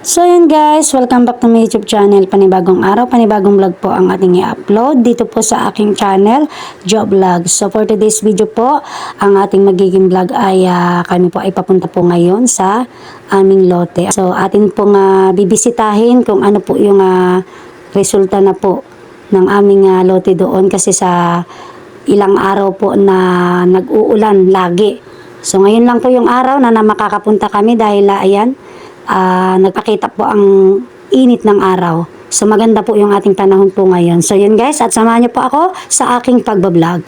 So yun guys, welcome back to my YouTube channel. Panibagong araw, panibagong vlog po ang ating i-upload dito po sa aking channel, Joe Vlog. So for today's video po, ang ating magiging vlog ay kami po ay papunta po ngayon sa aming lote. So atin pong bibisitahin kung ano po yung resulta na po ng aming lote doon kasi sa ilang araw po na nag-uulan lagi. So ngayon lang po yung araw na makakapunta kami dahil ayan, nagpakita po ang init ng araw. So maganda po yung ating panahon po ngayon. So yun guys, at samahan niyo po ako sa aking pagbablog.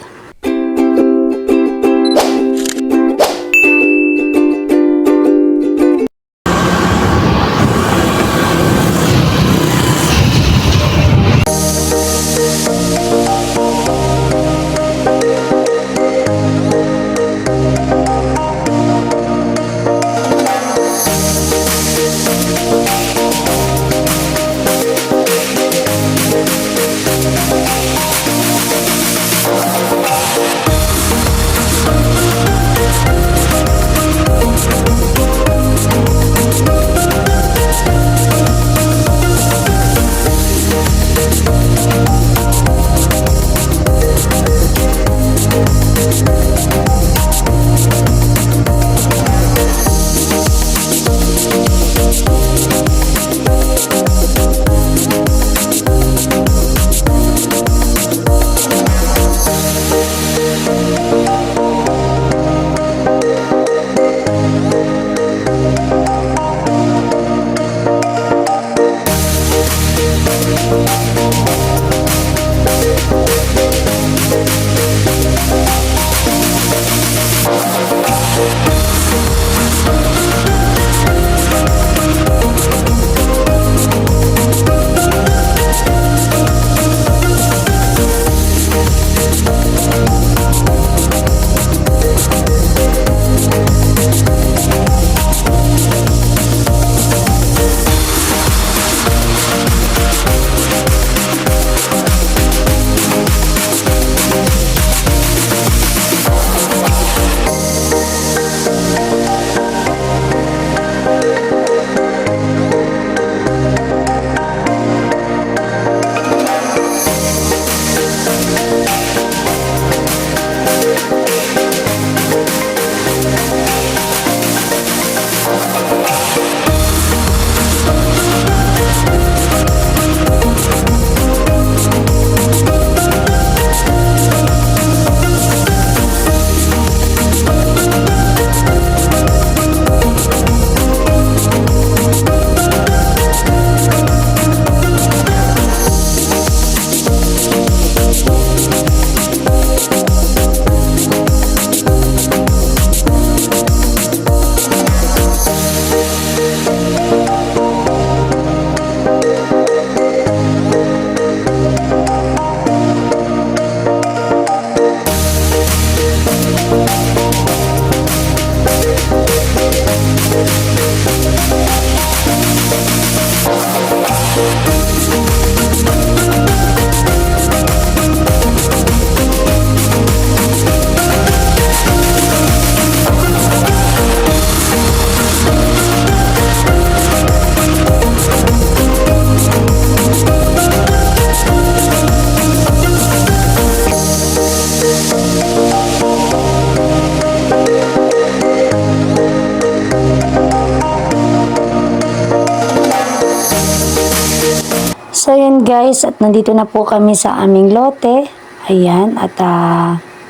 So yun guys, at nandito na po kami sa aming lote. Ayan, at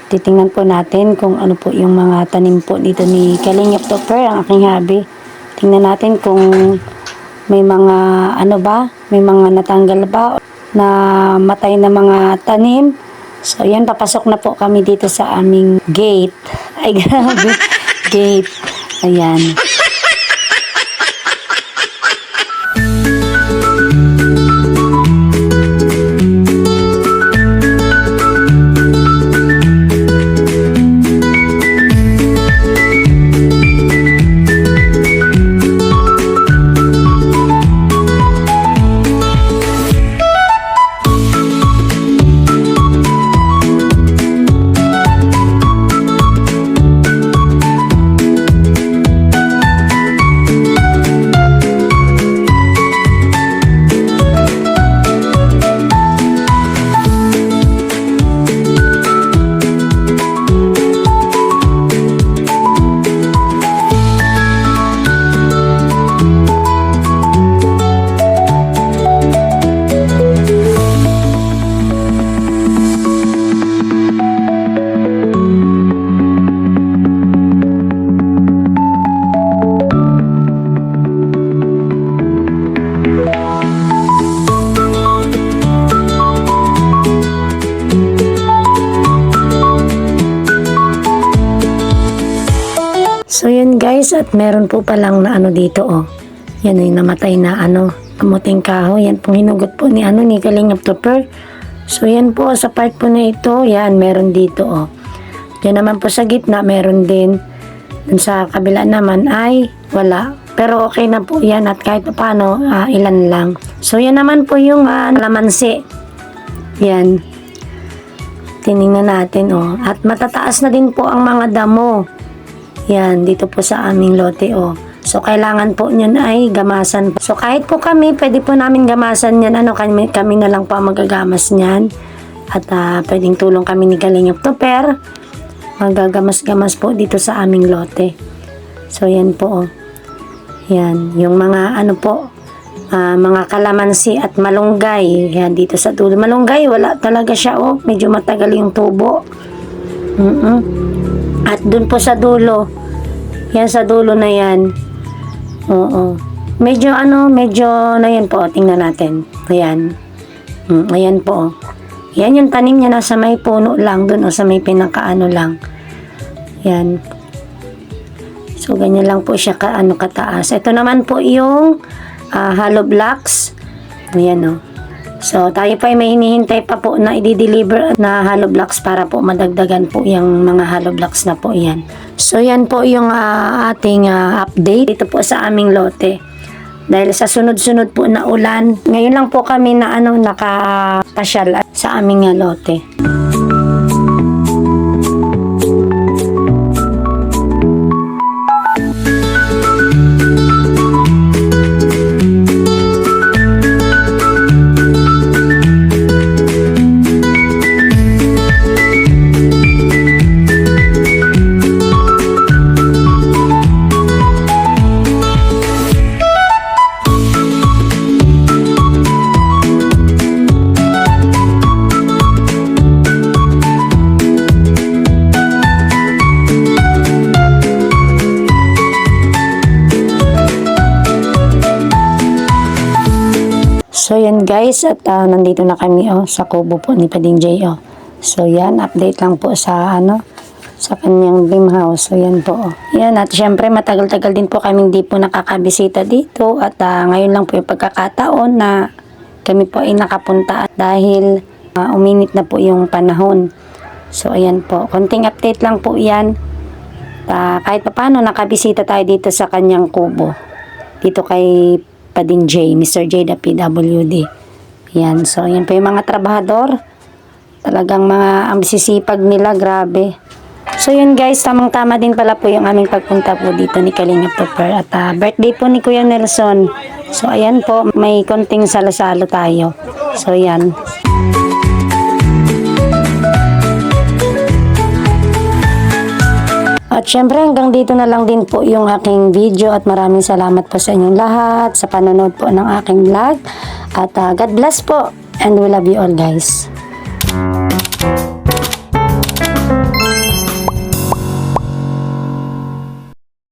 titingnan po natin kung ano po yung mga tanim po dito ni Kalingap Topper, ang aking hubby. Tingnan natin kung may mga ano ba, may mga natanggal ba na matay na mga tanim. So yan, papasok na po kami dito sa aming gate. Ay grabe, gate. Ayan. yan guys, at meron po palang na ano dito oh. Yan yung namatay na ano, kamuting kahoy. Yan pong hinugot po ni ano ni Kalingap Topper. So yan po sa part po na ito, yan meron dito oh. Yan naman po sa gitna meron din. Dun sa kabila naman ay wala. Pero okay na po yan at kahit paano ilan lang. So yan naman po yung lamansi. Yan. Tiningnan natin oh. At matataas na din po ang mga damo. Yan, dito po sa aming lote oh. So kailangan po niyan ay gamasan. So kahit po kami, pwede po namin gamasan yan. Ano, kami na lang po ang magagamas niyan. At pwedeng tulong kami ni Kalingap Topper. Magagamas-gamas po dito sa aming lote. So yan po oh. Yan, yung mga ano po, mga kalamansi at malunggay. Yan, dito sa dulo. Malunggay, wala talaga siya oh. Medyo matagal yung tubo. At dun po sa dulo. Yan sa dulo na yan. Oo. Medyo na yan po. Tingnan natin. Ayan. Ayan po. Yan yung tanim niya nasa may puno lang dun o sa may pinakaano lang. Yan. So, ganyan lang po siya kataas. Ito naman po yung hollow blocks. Ayan o. So, tayo pa ay may hinihintay pa po na i-deliver na hollow blocks para po madagdagan po yung mga hollow blocks na po yan. So, yan po yung ating update dito po sa aming lote. Dahil sa sunod-sunod po na ulan, ngayon lang po kami na nakapasyal sa aming lote. So yan guys, at nandito na kami sa kubo po ni Pading J oh. So yan, update lang po sa sa kanyang dream house. So yan po oh. Yan, at syempre matagal-tagal din po kami hindi po nakakabisita dito at ngayon lang po yung pagkakataon na kami po ay nakapunta dahil uminit na po yung panahon. So ayan po, konting update lang po yan. Kahit pa paano nakabisita tayo dito sa kanyang kubo. Dito kay Pading J, Mr. J the PWD. Yan, so yan po yung mga trabahador. Talagang ang sisipag nila, grabe. So yun guys, tamang-tama din pala po yung aming pagpunta po dito ni Kalingap Topper. At birthday po ni Kuya Nelson. So ayan po, may konting salo-salo tayo. So yan. At syempre hanggang dito na lang din po yung aking video at maraming salamat po sa inyong lahat sa panonood po ng aking vlog. At God bless po and we love you all guys.